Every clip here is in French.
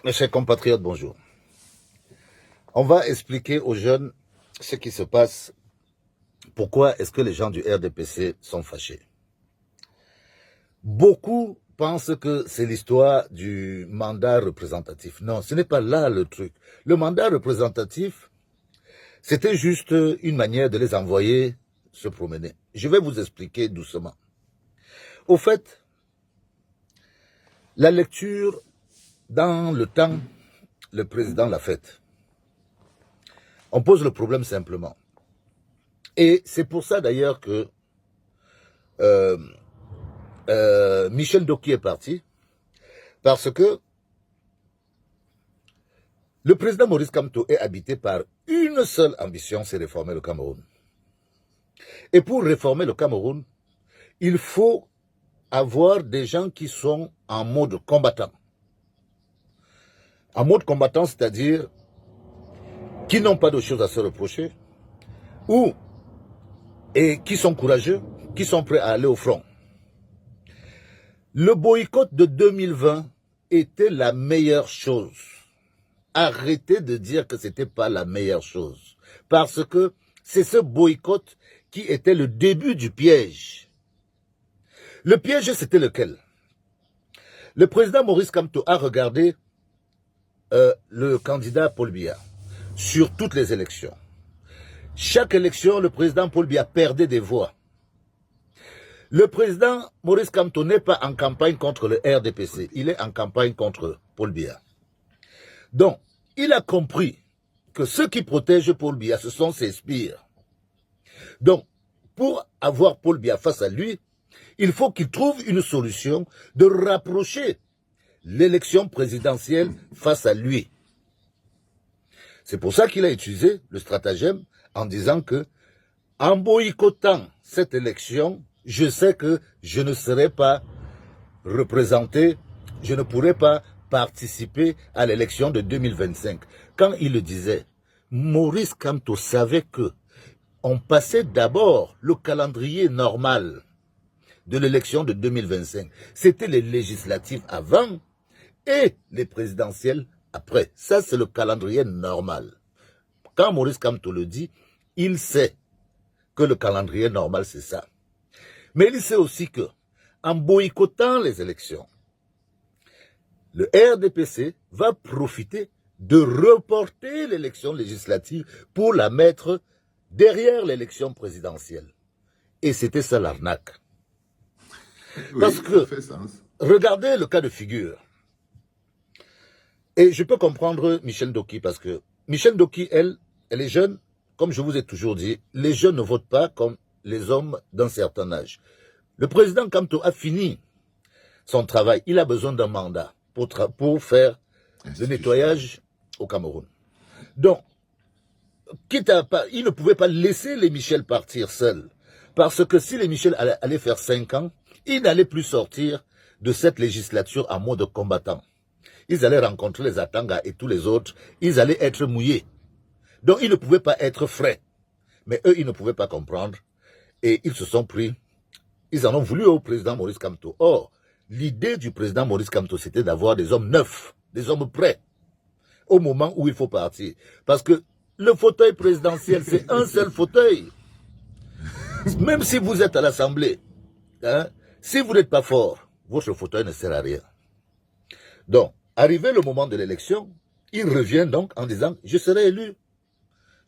Mes chers compatriotes, bonjour. On va expliquer aux jeunes ce qui se passe. Pourquoi est-ce que les gens du RDPC sont fâchés? Beaucoup pensent que c'est l'histoire du mandat représentatif. Non, ce n'est pas là le truc. Le mandat représentatif, c'était juste une manière de les envoyer se promener. Je vais vous expliquer doucement. Au fait, la lecture, dans le temps, le président l'a faite. On pose le problème simplement. Et c'est pour ça d'ailleurs que Michel Doki est parti, parce que le président Maurice Kamto est habité par une seule ambition, c'est réformer le Cameroun. Et pour réformer le Cameroun, il faut avoir des gens qui sont en mode combattant. En mode combattant, c'est-à-dire qui n'ont pas de choses à se reprocher, et qui sont courageux, qui sont prêts à aller au front. Le boycott de 2020 était la meilleure chose. Arrêtez de dire que ce n'était pas la meilleure chose. Parce que c'est ce boycott qui était le début du piège. Le piège, c'était lequel? Le président Maurice Kamto a regardé le candidat Paul Biya sur toutes les élections. Chaque élection, le président Paul Biya perdait des voix. Le président Maurice Kamto n'est pas en campagne contre le RDPC, il est en campagne contre Paul Biya. Donc, il a compris que ceux qui protègent Paul Biya, ce sont ses sbires. Donc, pour avoir Paul Biya face à lui, il faut qu'il trouve une solution de rapprocher l'élection présidentielle face à lui. C'est pour ça qu'il a utilisé le stratagème en disant que, en boycottant cette élection, je sais que je ne serai pas représenté, je ne pourrai pas participer à l'élection de 2025. Quand il le disait, Maurice Kamto savait que on passait d'abord le calendrier normal de l'élection de 2025. C'était les législatives avant et les présidentielles après. Ça, c'est le calendrier normal. Quand Maurice Kamto le dit, il sait que le calendrier normal, c'est ça. Mais il sait aussi que, en boycottant les élections, le RDPC va profiter de reporter l'élection législative pour la mettre derrière l'élection présidentielle. Et c'était ça l'arnaque. Oui, Parce que, ça fait sens. regardez le cas de figure. Et je peux comprendre Michel Doki, parce que Michel Doki, elle est jeune, comme je vous ai toujours dit, les jeunes ne votent pas comme les hommes d'un certain âge. Le président Kamto a fini son travail. Il a besoin d'un mandat pour faire le nettoyage au Cameroun. Donc, il ne pouvait pas laisser les Michel partir seuls. Parce que si les Michel allaient faire 5 ans, ils n'allaient plus sortir de cette législature en mode combattant. Ils allaient rencontrer les Atanga et tous les autres. Ils allaient être mouillés. Donc, ils ne pouvaient pas être frais. Mais eux, ils ne pouvaient pas comprendre. Et ils se sont pris. Ils en ont voulu au président Maurice Kamto. Or, l'idée du président Maurice Kamto, c'était d'avoir des hommes neufs, des hommes prêts, au moment où il faut partir. Parce que le fauteuil présidentiel, c'est un seul fauteuil. Même si vous êtes à l'Assemblée, hein, si vous n'êtes pas fort, votre fauteuil ne sert à rien. Donc, arrivé le moment de l'élection, il revient donc en disant « Je serai élu,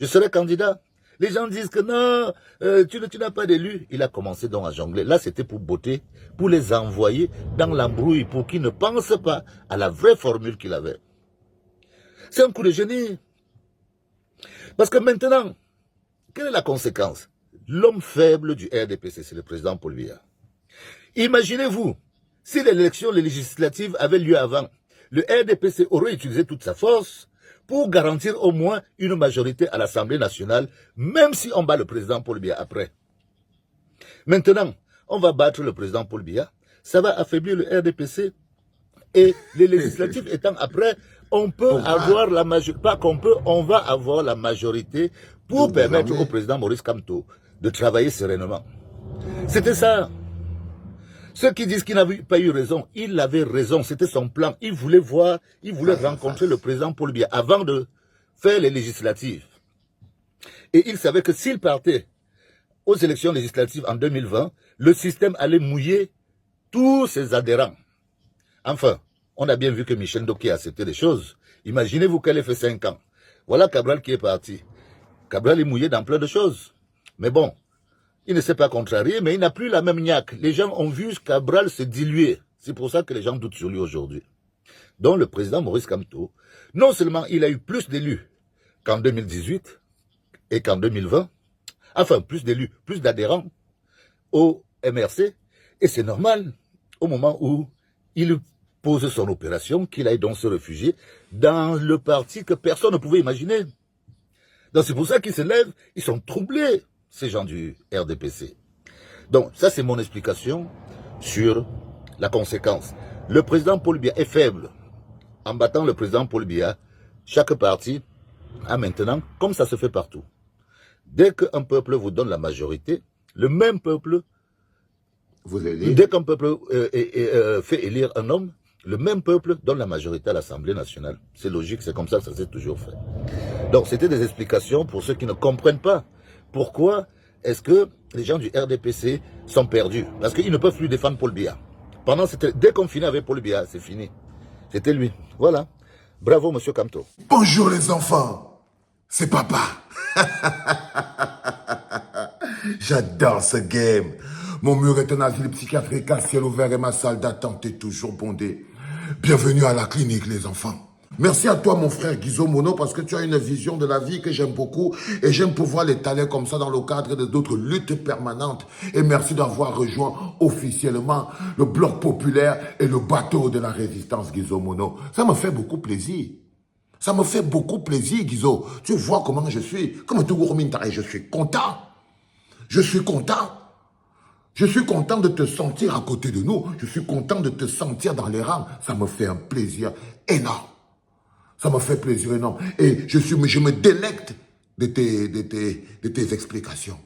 je serai candidat ». Les gens disent que non, tu n'as pas d'élu. Il a commencé donc à jongler. Là, c'était pour botter, pour les envoyer dans l'embrouille, pour qu'ils ne pensent pas à la vraie formule qu'il avait. C'est un coup de génie. Parce que maintenant, quelle est la conséquence? L'homme faible du RDPC, c'est le président Paul Biya. Imaginez-vous, si l'élection législative avait lieu avant, le RDPC aurait utilisé toute sa force pour garantir au moins une majorité à l'Assemblée nationale, même si on bat le président Paul Biya après. Maintenant, on va battre le président Paul Biya, ça va affaiblir le RDPC, et les législatives étant après, on peut avoir la majorité, pas qu'on peut, on va avoir la majorité pour permettre au président Maurice Kamto de travailler sereinement. C'était ça. Ceux qui disent qu'il n'avait pas eu raison, il avait raison, c'était son plan. Il voulait rencontrer le président Paul Biya avant de faire les législatives. Et il savait que s'il partait aux élections législatives en 2020, le système allait mouiller tous ses adhérents. Enfin, on a bien vu que Michel Ndoki a accepté les choses. Imaginez-vous qu'elle ait fait 5 ans. Voilà Cabral qui est parti. Cabral est mouillé dans plein de choses. Mais bon, il ne s'est pas contrarié, mais il n'a plus la même niaque. Les gens ont vu Cabral se diluer. C'est pour ça que les gens doutent sur lui aujourd'hui. Donc le président Maurice Kamto, non seulement il a eu plus d'élus qu'en 2018 et qu'en 2020, enfin plus d'élus, plus d'adhérents au MRC, et c'est normal au moment où il pose son opération qu'il aille donc se réfugier dans le parti que personne ne pouvait imaginer. Donc c'est pour ça qu'ils se lèvent, ils sont troublés, ces gens du RDPC. Donc ça c'est mon explication sur la conséquence. Le président Paul Biya est faible. En battant le président Paul Biya, chaque parti a maintenant, comme ça se fait partout, dès qu'un peuple vous donne la majorité, le même peuple, dès qu'un peuple fait élire un homme, le même peuple donne la majorité à l'Assemblée nationale. C'est logique, c'est comme ça que ça s'est toujours fait. Donc c'était des explications pour ceux qui ne comprennent pas pourquoi est-ce que les gens du RDPC sont perdus. Parce qu'ils ne peuvent plus défendre Paul Biya. Dès qu'on finit avec Paul Biya, c'est fini. C'était lui. Voilà. Bravo, monsieur Kamto. Bonjour les enfants, c'est papa. J'adore ce game. Mon mur est un asile psychiatrique à ciel ouvert et ma salle d'attente est toujours bondée. Bienvenue à la clinique les enfants. Merci à toi mon frère Guizot Mono parce que tu as une vision de la vie que j'aime beaucoup et j'aime pouvoir l'étaler comme ça dans le cadre d'autres luttes permanentes. Et merci d'avoir rejoint officiellement le Bloc populaire et le bateau de la résistance Guizot Mono. Ça me fait beaucoup plaisir. Ça me fait beaucoup plaisir Guizot. Tu vois comment je suis. Comme tout gourmintare, je suis content. Je suis content. Je suis content de te sentir à côté de nous. Je suis content de te sentir dans les rangs. Ça me fait un plaisir énorme. Ça me fait plaisir énorme. Et je me délecte de tes explications.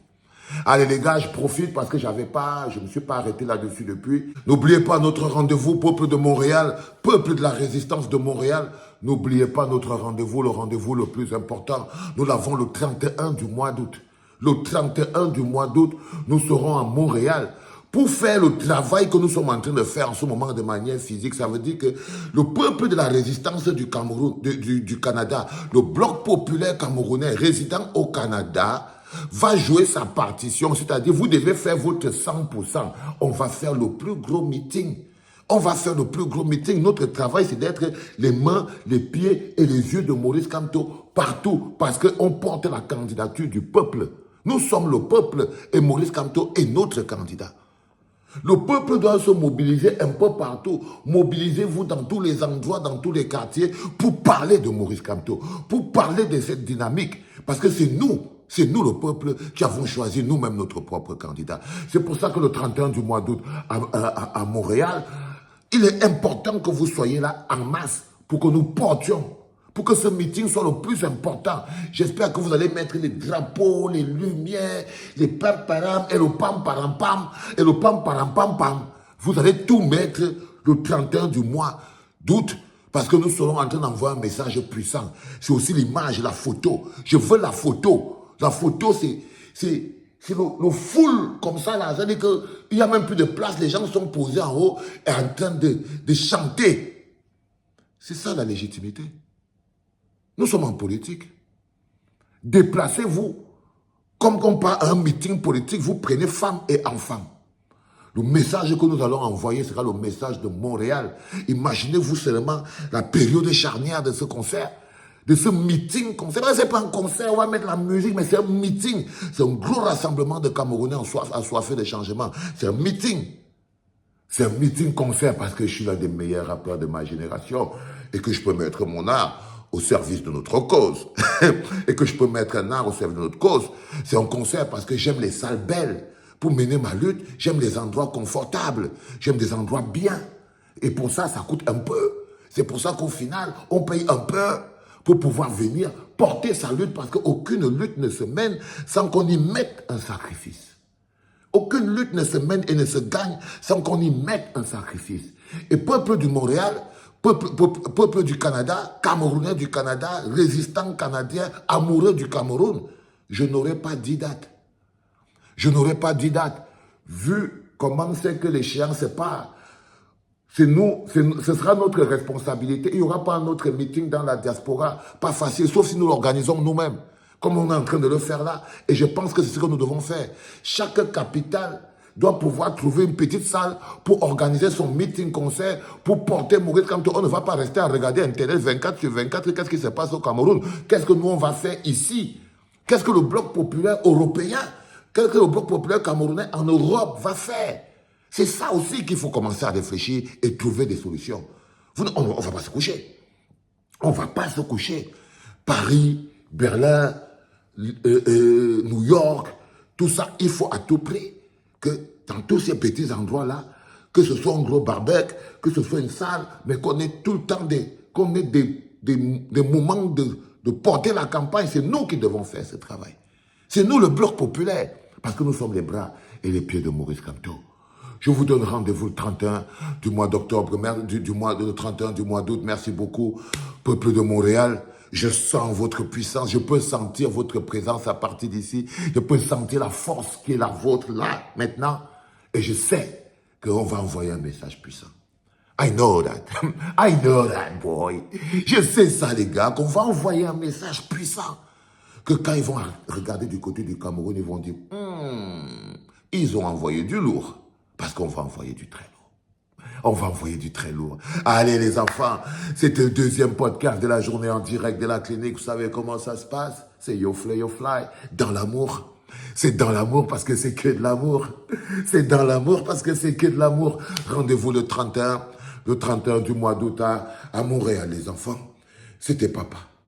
Allez les gars, je profite parce que je ne me suis pas arrêté là-dessus depuis. N'oubliez pas notre rendez-vous, peuple de Montréal, peuple de la résistance de Montréal. N'oubliez pas notre rendez-vous, le rendez-vous le plus important. Nous l'avons le 31 du mois d'août. Le 31 du mois d'août, nous serons à Montréal pour faire le travail que nous sommes en train de faire en ce moment de manière physique. Ça veut dire que le peuple de la résistance du Cameroun, du Canada, le Bloc populaire camerounais résident au Canada, va jouer sa partition. C'est-à-dire, vous devez faire votre 100%. On va faire le plus gros meeting. On va faire le plus gros meeting. Notre travail, c'est d'être les mains, les pieds et les yeux de Maurice Kamto partout. Parce qu'on porte la candidature du peuple. Nous sommes le peuple et Maurice Kamto est notre candidat. Le peuple doit se mobiliser un peu partout. Mobilisez-vous dans tous les endroits, dans tous les quartiers pour parler de Maurice Kamto, pour parler de cette dynamique. Parce que c'est nous le peuple qui avons choisi nous-mêmes notre propre candidat. C'est pour ça que le 31 du mois d'août à Montréal, il est important que vous soyez là en masse pour que nous portions, pour que ce meeting soit le plus important. J'espère que vous allez mettre les drapeaux, les lumières, les pam-param et le pam-param-pam et le pam-param-pam-pam. Vous allez tout mettre le 31 du mois d'août parce que nous serons en train d'envoyer un message puissant. C'est aussi l'image, la photo. Je veux la photo. La photo, c'est le full comme ça là. C'est-à-dire qu'il n'y a même plus de place. Les gens sont posés en haut et en train de chanter. C'est ça la légitimité. Nous sommes en politique. Déplacez-vous. Comme on part à un meeting politique, vous prenez femmes et enfants. Le message que nous allons envoyer sera le message de Montréal. Imaginez-vous seulement la période charnière de ce concert, de ce meeting. Ce n'est pas un concert, on va mettre la musique, mais c'est un meeting. C'est un gros rassemblement de Camerounais assoiffés de changement. C'est un meeting. C'est un meeting concert parce que je suis l'un des meilleurs rappeurs de ma génération et que je peux mettre mon art au service de notre cause. Et que je peux mettre un art au service de notre cause. C'est un concert parce que j'aime les salles belles. Pour mener ma lutte, j'aime les endroits confortables. J'aime des endroits bien. Et pour ça, ça coûte un peu. C'est pour ça qu'au final, on paye un peu pour pouvoir venir porter sa lutte parce qu'aucune lutte ne se mène sans qu'on y mette un sacrifice. Aucune lutte ne se mène et ne se gagne sans qu'on y mette un sacrifice. Et peuple du Montréal, peuple du Canada, Camerounais du Canada, résistants canadiens, amoureux du Cameroun, je n'aurais pas dit date. Je n'aurais pas dit date. Vu comment c'est que l'échéance, c'est pas... C'est nous, ce sera notre responsabilité. Il n'y aura pas un autre meeting dans la diaspora, pas facile, sauf si nous l'organisons nous-mêmes, comme on est en train de le faire là. Et je pense que c'est ce que nous devons faire. Chaque capitale doit pouvoir trouver une petite salle pour organiser son meeting-concert, pour porter Maurice Kamto. On ne va pas rester à regarder Internet 24 sur 24. Qu'est-ce qui se passe au Cameroun? Qu'est-ce que nous, on va faire ici? Qu'est-ce que le bloc populaire européen, qu'est-ce que le bloc populaire camerounais en Europe va faire? C'est ça aussi qu'il faut commencer à réfléchir et trouver des solutions. On ne va pas se coucher. On ne va pas se coucher. Paris, Berlin, New York, tout ça, il faut à tout prix que dans tous ces petits endroits-là, que ce soit un gros barbecue, que ce soit une salle, mais qu'on ait tout le temps des moments de porter la campagne. C'est nous qui devons faire ce travail. C'est nous le bloc populaire, parce que nous sommes les bras et les pieds de Maurice Kamto. Je vous donne rendez-vous le 31 du mois d'octobre, le 31 du mois d'août. Merci beaucoup, peuple de Montréal. Je sens votre puissance, je peux sentir votre présence à partir d'ici. Je peux sentir la force qui est la vôtre là, maintenant. Et je sais qu'on va envoyer un message puissant. I know that. I know that, boy. Je sais ça, les gars, qu'on va envoyer un message puissant. Que quand ils vont regarder du côté du Cameroun, ils vont dire, ils ont envoyé du lourd. Parce qu'on va envoyer du très lourd. On va envoyer du très lourd. Allez les enfants, c'était le deuxième podcast de la journée en direct de la clinique. Vous savez comment ça se passe? C'est Yo Fly, dans l'amour. C'est dans l'amour parce que c'est que de l'amour. C'est dans l'amour parce que c'est que de l'amour. Rendez-vous le 31 du mois d'août à Montréal les enfants. C'était papa.